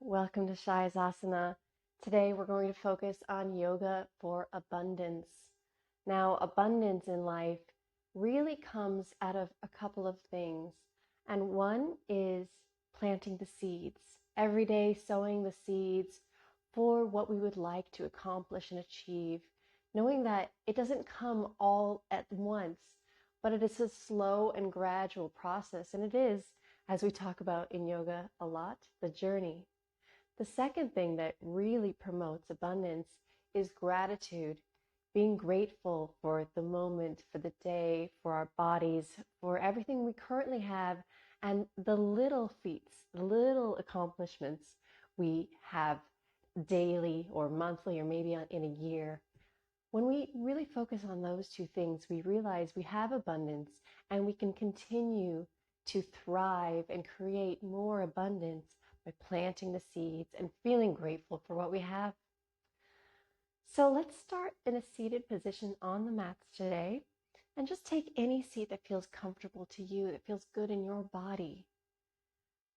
Welcome to Shayasana. Today we're going to focus on yoga for abundance. Now, abundance in life really comes out of a couple of things. And one is planting the seeds. Every day sowing the seeds for what we would like to accomplish and achieve, knowing that it doesn't come all at once, but it is a slow and gradual process. And it is, as we talk about in yoga a lot, the journey. The second thing that really promotes abundance is gratitude, being grateful for the moment, for the day, for our bodies, for everything we currently have, and the little feats, the little accomplishments we have daily or monthly or maybe in a year. When we really focus on those two things, we realize we have abundance and we can continue to thrive and create more abundance by planting the seeds and feeling grateful for what we have. So let's start in a seated position on the mats today, and just take any seat that feels comfortable to you, that feels good in your body.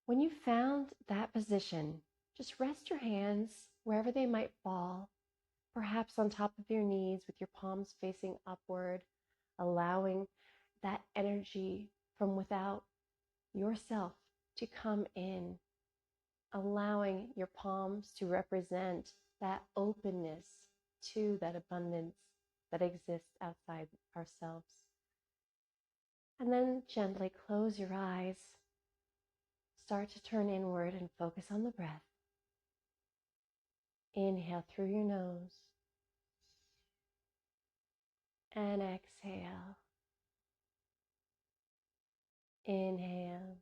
When you found that position, just rest your hands wherever they might fall, perhaps on top of your knees with your palms facing upward, allowing that energy from without yourself to come in, allowing your palms to represent that openness to that abundance that exists outside ourselves. And then gently close your eyes. Start to turn inward and focus on the breath. Inhale through your nose and exhale. Inhale.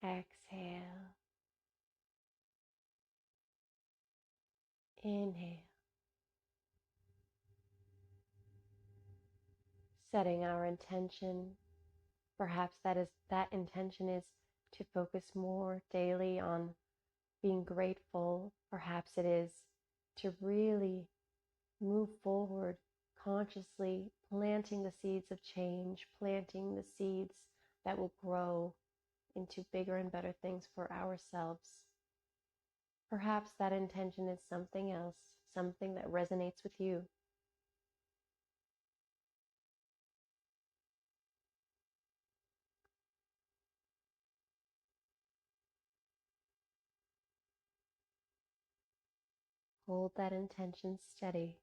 Exhale. Inhale. Setting our intention. Perhaps that intention is to focus more daily on being grateful. Perhaps it is to really move forward consciously, planting the seeds of change, planting the seeds that will grow into bigger and better things for ourselves. Perhaps that intention is something else, something that resonates with you. Hold that intention steady.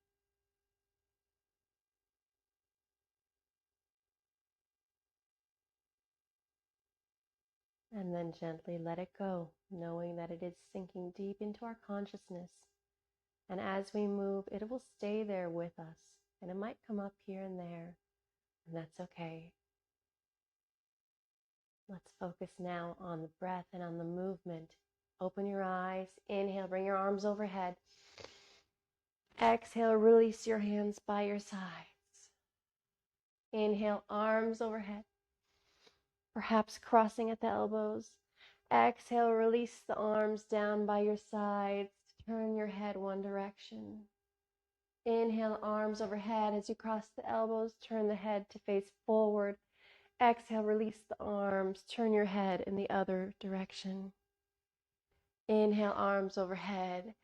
And then gently let it go, knowing that it is sinking deep into our consciousness. And as we move, it will stay there with us. And it might come up here and there, and that's okay. Let's focus now on the breath and on the movement. Open your eyes. Inhale, bring your arms overhead. Exhale, release your hands by your sides. Inhale, arms overhead, perhaps crossing at the elbows. Exhale, release the arms down by your sides. Turn your head one direction. Inhale, arms overhead. As you cross the elbows, turn the head to face forward. Exhale, release the arms. Turn your head in the other direction. Inhale, arms overhead.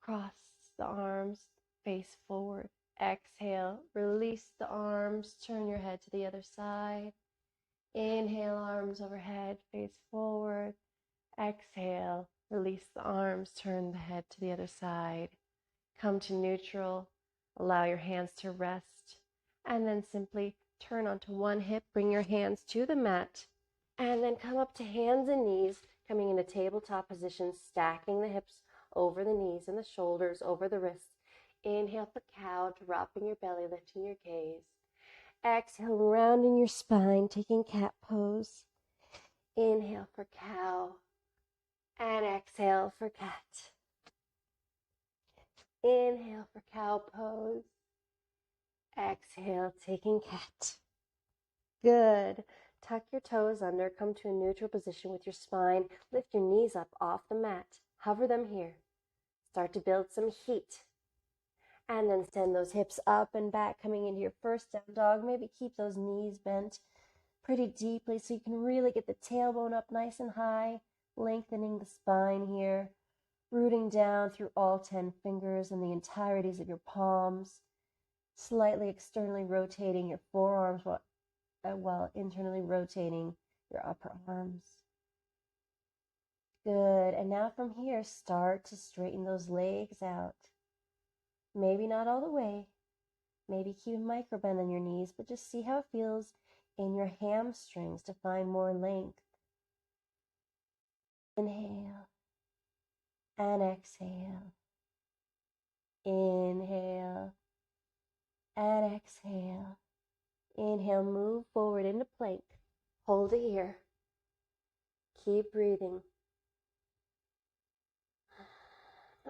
Cross the arms, face forward. Exhale, release the arms. Turn your head to the other side. Inhale, arms overhead, face forward. Exhale, release the arms. Turn the head to the other side. Come to neutral. Allow your hands to rest. And then simply turn onto one hip. Bring your hands to the mat. And then come up to hands and knees, coming into tabletop position, stacking the hips over the knees and the shoulders, over the wrists. Inhale for cow, dropping your belly, lifting your gaze. Exhale, rounding your spine, taking cat pose. Inhale for cow. And exhale for cat. Inhale for cow pose. Exhale, taking cat. Good. Tuck your toes under, come to a neutral position with your spine. Lift your knees up off the mat. Hover them here. Start to build some heat. And then send those hips up and back, coming into your first down dog. Maybe keep those knees bent. pretty deeply so you can really get the tailbone up nice and high, lengthening the spine here, rooting down through all 10 fingers and the entireties of your palms, slightly externally rotating your forearms while internally rotating your upper arms. Good. And now from here, start to straighten those legs out. Maybe not all the way. Maybe keep a micro bend in your knees, but just see how it feels in your hamstrings to find more length. Inhale and exhale. Inhale and exhale. Inhale, move forward into plank. Hold it here. Keep breathing.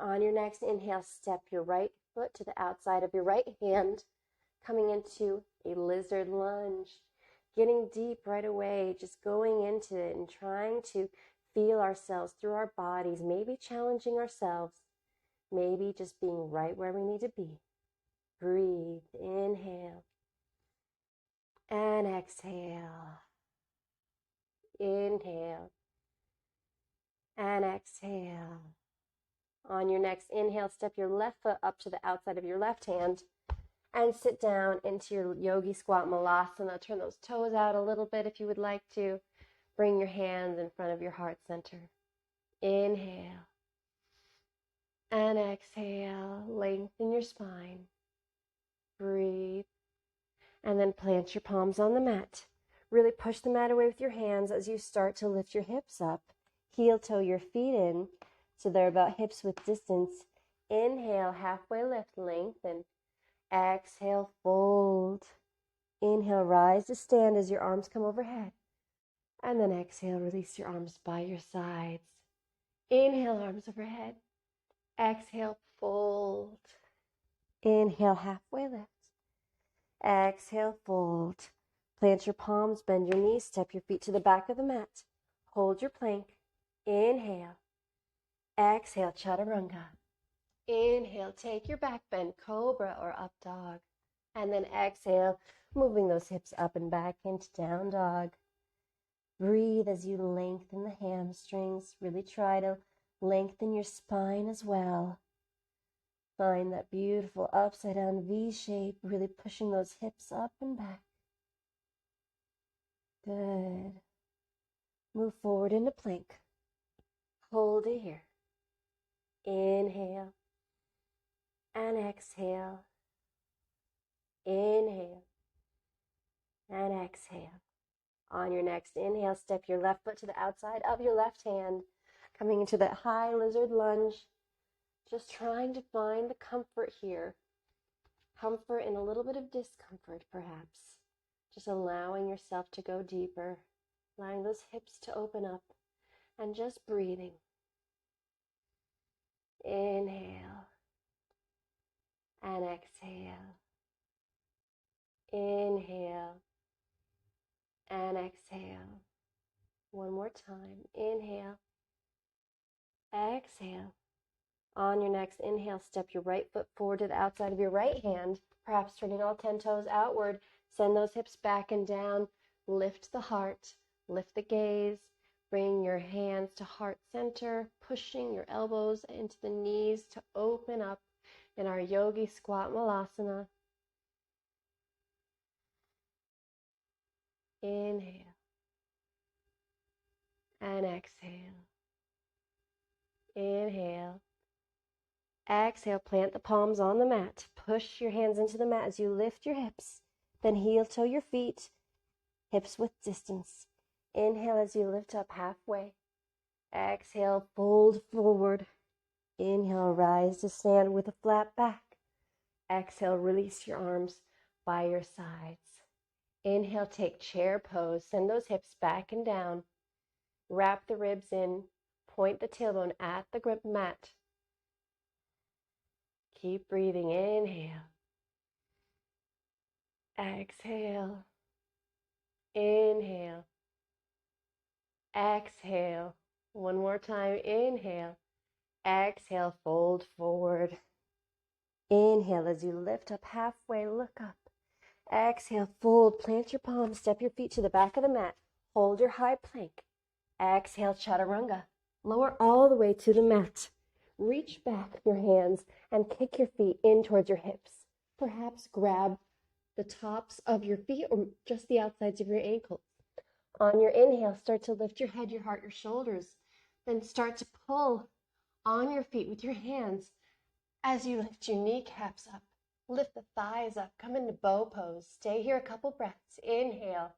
On your next inhale, step your right foot to the outside of your right hand, coming into a lizard lunge. Getting deep right away, just going into it and trying to feel ourselves through our bodies, maybe challenging ourselves, maybe just being right where we need to be. Breathe, inhale, and exhale. Inhale, and exhale. On your next inhale, step your left foot up to the outside of your left hand and sit down into your Yogi Squat Malasana. Turn those toes out a little bit if you would like to. Bring your hands in front of your heart center. Inhale and exhale. Lengthen your spine. Breathe. And then plant your palms on the mat. Really push the mat away with your hands as you start to lift your hips up. Heel toe your feet in so they're about hips width distance. Inhale, halfway lift, lengthen. Exhale, fold. Inhale, rise to stand as your arms come overhead. And then exhale, release your arms by your sides. Inhale, arms overhead. Exhale, fold. Inhale, halfway lift. Exhale, fold. Plant your palms, bend your knees, step your feet to the back of the mat. Hold your plank. Inhale. Exhale, chaturanga. Inhale, take your back bend, cobra or up dog. And then exhale, moving those hips up and back into down dog. Breathe as you lengthen the hamstrings. Really try to lengthen your spine as well. Find that beautiful upside down V shape, really pushing those hips up and back. Good. Move forward into plank. Hold it here. Inhale and exhale. Inhale and exhale. On your next inhale, step your left foot to the outside of your left hand, coming into that high lizard lunge. Just trying to find the comfort here. Comfort and a little bit of discomfort, perhaps. Just allowing yourself to go deeper, allowing those hips to open up, and just breathing. Inhale and exhale. Inhale and exhale. One more time. Inhale. Exhale. On your next inhale, step your right foot forward to the outside of your right hand, perhaps turning all 10 toes outward. Send those hips back and down. Lift the heart. Lift the gaze. Bring your hands to heart center, pushing your elbows into the knees to open up in our Yogi Squat Malasana. Inhale and exhale. Inhale. Exhale, plant the palms on the mat. Push your hands into the mat as you lift your hips. Then heel toe your feet, hips width distance. Inhale as you lift up halfway. Exhale, fold forward. Inhale, rise to stand with a flat back. Exhale, release your arms by your sides. Inhale, take chair pose. Send those hips back and down. Wrap the ribs in. Point the tailbone at the grip mat. Keep breathing. Inhale. Exhale. Inhale. Exhale. One more time. Inhale. Exhale. Fold forward. Inhale as you lift up halfway. Look up. Exhale, fold, plant your palms, step your feet to the back of the mat. Hold your high plank. Exhale, chaturanga. Lower all the way to the mat. Reach back your hands and kick your feet in towards your hips. Perhaps grab the tops of your feet or just the outsides of your ankles. On your inhale, start to lift your head, your heart, your shoulders. Then start to pull on your feet with your hands as you lift your kneecaps up. Lift the thighs up. Come into bow pose. Stay here a couple breaths. Inhale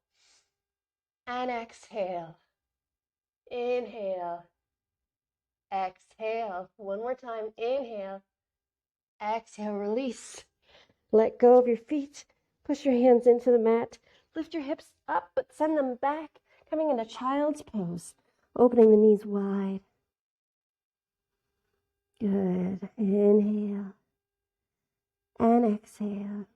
and exhale. Inhale. Exhale. One more time. Inhale. Exhale. Release. Let go of your feet. Push your hands into the mat. Lift your hips up, but send them back. Coming into child's pose. Opening the knees wide. Good. Inhale. And exhale.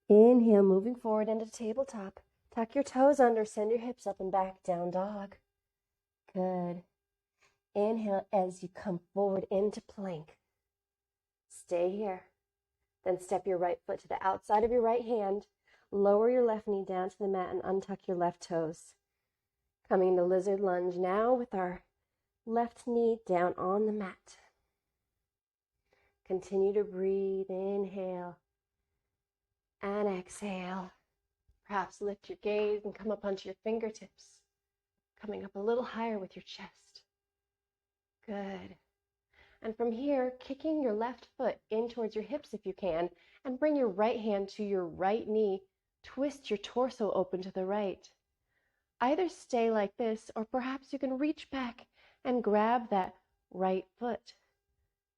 Inhale, moving forward into tabletop. Tuck your toes under, send your hips up and back, down dog. Good. Inhale as you come forward into plank. Stay here. Then step your right foot to the outside of your right hand. Lower your left knee down to the mat and untuck your left toes. Coming into lizard lunge now with our left knee down on the mat. Continue to breathe. Inhale and exhale. Perhaps lift your gaze and come up onto your fingertips. Coming up a little higher with your chest. Good. And from here, kicking your left foot in towards your hips if you can, and bring your right hand to your right knee. Twist your torso open to the right. Either stay like this, or perhaps you can reach back and grab that right foot,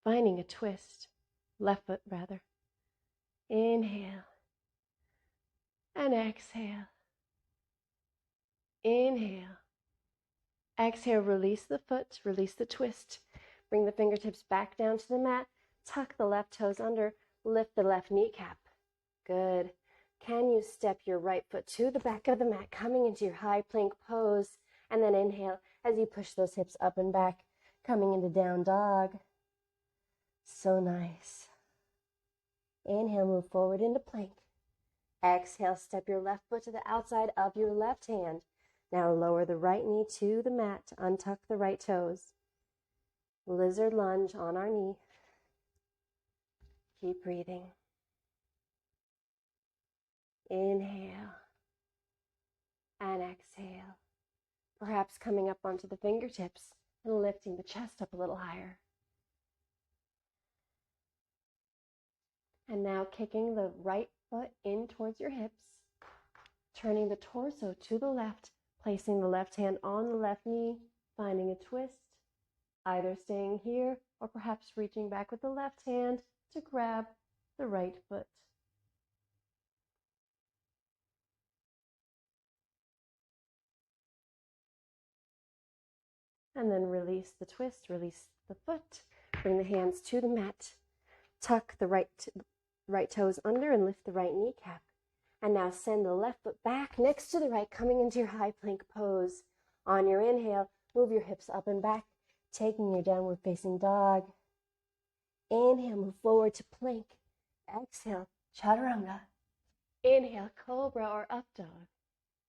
finding a twist. Left foot, rather. Inhale. And exhale. Inhale. Exhale, release the foot, release the twist. Bring the fingertips back down to the mat. Tuck the left toes under. Lift the left kneecap. Good. Can you step your right foot to the back of the mat, coming into your high plank pose, and then inhale as you push those hips up and back, coming into down dog. So nice. Inhale, move forward into plank. Exhale, step your left foot to the outside of your left hand. Now lower the right knee to the mat to untuck the right toes. Lizard lunge on our knee. Keep breathing. Inhale and exhale. Perhaps coming up onto the fingertips and lifting the chest up a little higher. And now kicking the right foot in towards your hips, turning the torso to the left, placing the left hand on the left knee, finding a twist, either staying here or perhaps reaching back with the left hand to grab the right foot. And then release the twist, release the foot, bring the hands to the mat, tuck the right toes under and lift the right kneecap. And now send the left foot back next to the right, coming into your high plank pose. On your inhale, move your hips up and back, taking your downward facing dog. Inhale, move forward to plank. Exhale, chaturanga. Inhale, cobra or up dog.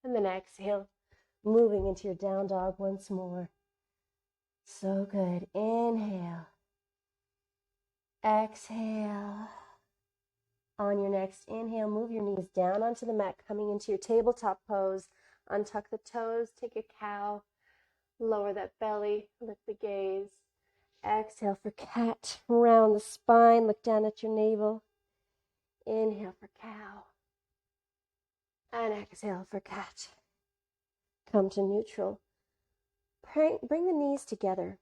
And then exhale, moving into your down dog once more. So good. Inhale. Exhale. On your next inhale, move your knees down onto the mat, coming into your tabletop pose. Untuck the toes, take a cow, lower that belly, lift the gaze. Exhale for cat, round the spine, look down at your navel. Inhale for cow. And exhale for cat. Come to neutral. Bring the knees together.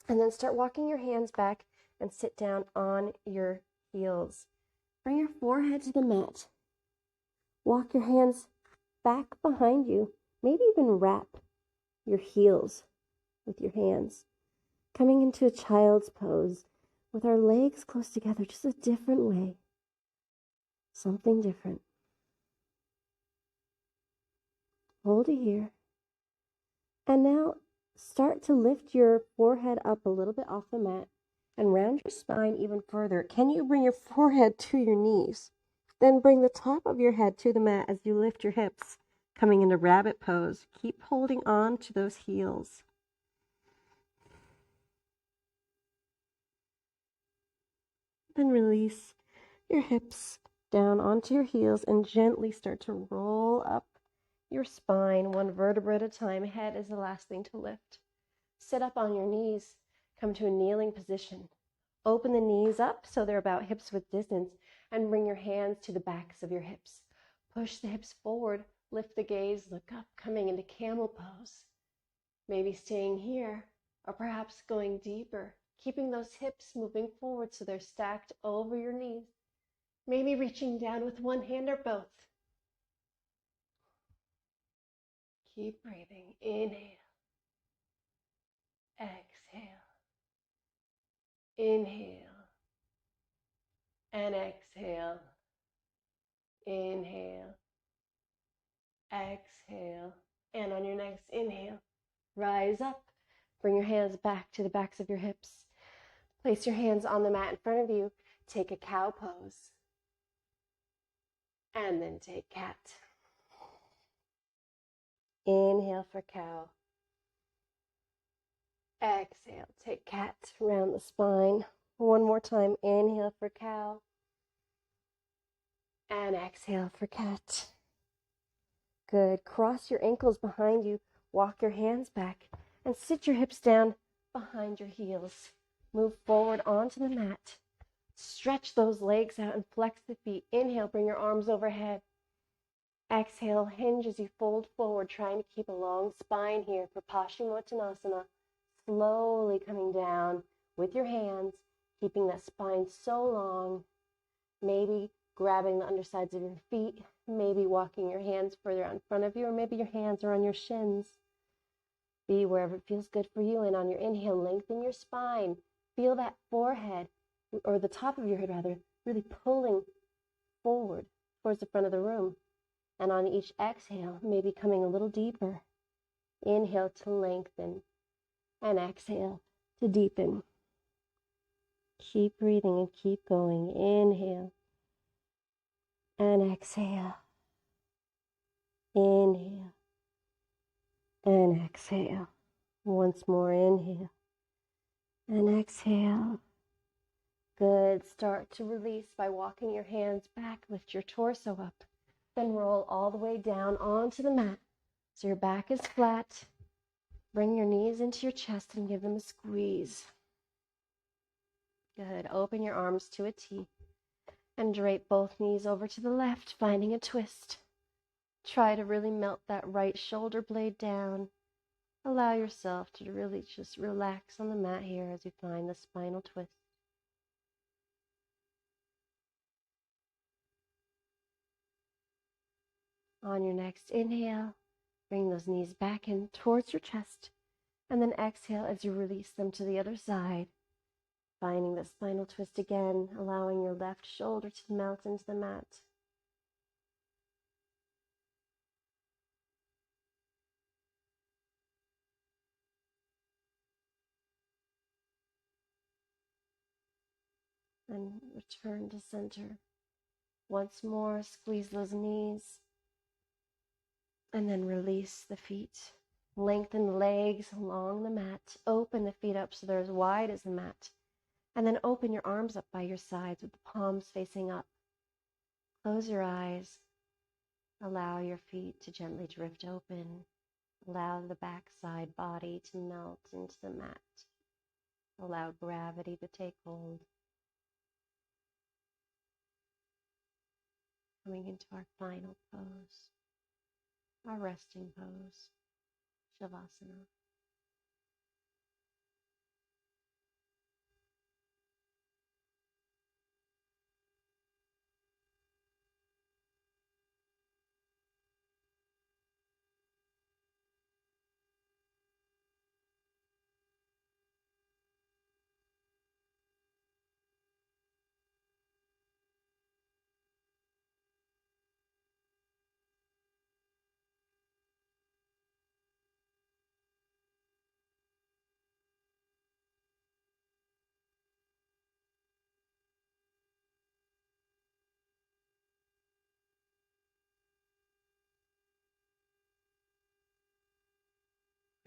And then start walking your hands back and sit down on your heels. Bring your forehead to the mat. Walk your hands back behind you. Maybe even wrap your heels with your hands. Coming into a child's pose with our legs close together, just a different way. Something different. Hold it here. And now start to lift your forehead up a little bit off the mat and round your spine even further. Can you bring your forehead to your knees? Then bring the top of your head to the mat as you lift your hips, coming into rabbit pose. Keep holding on to those heels. Then release your hips down onto your heels and gently start to roll up your spine one vertebra at a time. Head is the last thing to lift. Sit up on your knees. Come to a kneeling position. Open the knees up so they're about hips width distance and bring your hands to the backs of your hips. Push the hips forward. Lift the gaze. Look up, coming into camel pose. Maybe staying here or perhaps going deeper. Keeping those hips moving forward so they're stacked over your knees. Maybe reaching down with one hand or both. Keep breathing. Inhale. Exhale. Inhale. And exhale. Inhale. Exhale. And on your next inhale, rise up. Bring your hands back to the backs of your hips. Place your hands on the mat in front of you. Take a cow pose. And then take cat. Inhale for cow. Exhale, take cat around the spine. One more time, inhale for cow. And exhale for cat. Good. Cross your ankles behind you. Walk your hands back and sit your hips down behind your heels. Move forward onto the mat. Stretch those legs out and flex the feet. Inhale, bring your arms overhead. Exhale, hinge as you fold forward, trying to keep a long spine here for Paschimottanasana. Slowly coming down with your hands, keeping that spine so long. Maybe grabbing the undersides of your feet, maybe walking your hands further out in front of you, or maybe your hands are on your shins. Be wherever it feels good for you. And on your inhale, lengthen your spine. Feel that forehead, or the top of your head rather, really pulling forward towards the front of the room. And on each exhale, maybe coming a little deeper. Inhale to lengthen, and exhale to deepen. Keep breathing and keep going. Inhale and exhale. Inhale and exhale. Once more, inhale and exhale. Good. Start to release by walking your hands back. Lift your torso up. Then roll all the way down onto the mat so your back is flat. Bring your knees into your chest and give them a squeeze. Good. Open your arms to a T and drape both knees over to the left, finding a twist. Try to really melt that right shoulder blade down. Allow yourself to really just relax on the mat here as you find the spinal twist. On your next inhale, bring those knees back in towards your chest, and then exhale as you release them to the other side. Finding the spinal twist again, allowing your left shoulder to melt into the mat. And return to center. Once more, squeeze those knees. And then release the feet. Lengthen the legs along the mat. Open the feet up so they're as wide as the mat. And then open your arms up by your sides with the palms facing up. Close your eyes. Allow your feet to gently drift open. Allow the backside body to melt into the mat. Allow gravity to take hold. Coming into our final pose, our resting pose, Shavasana.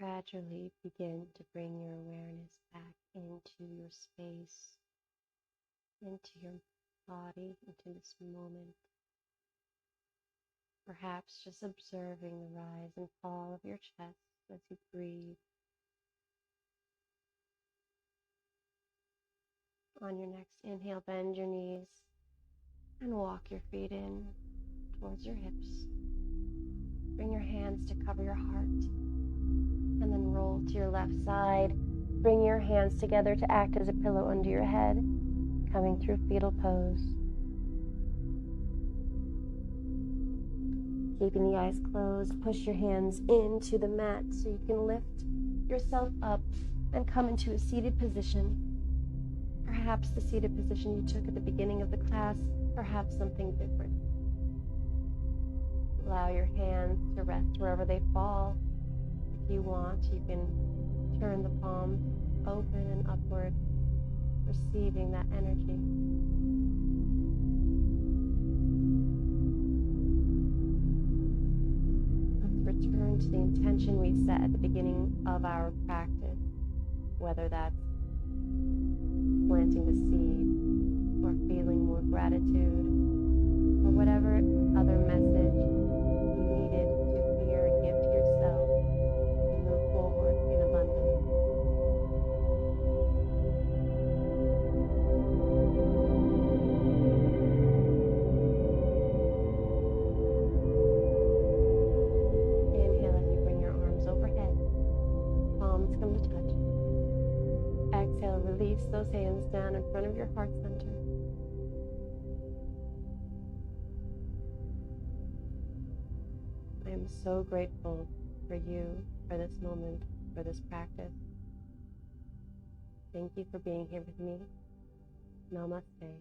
Gradually begin to bring your awareness back into your space, into your body, into this moment. Perhaps just observing the rise and fall of your chest as you breathe. On your next inhale, bend your knees and walk your feet in towards your hips. Bring your hands to cover your heart and then roll to your left side. Bring your hands together to act as a pillow under your head, coming through fetal pose. Keeping the eyes closed, push your hands into the mat so you can lift yourself up and come into a seated position. Perhaps the seated position you took at the beginning of the class, perhaps something different. Allow your hands to rest wherever they fall. If you want, you can turn the palms open and upward, receiving that energy. Let's return to the intention we set at the beginning of our practice, whether that's planting the seed or feeling more gratitude or whatever other message you needed to hear and give to yourself to move forward in abundance. Inhale as you bring your arms overhead, palms come to touch. Exhale, release those hands down in front of your heart center. I am so grateful for you, for this moment, for this practice. Thank you for being here with me. Namaste.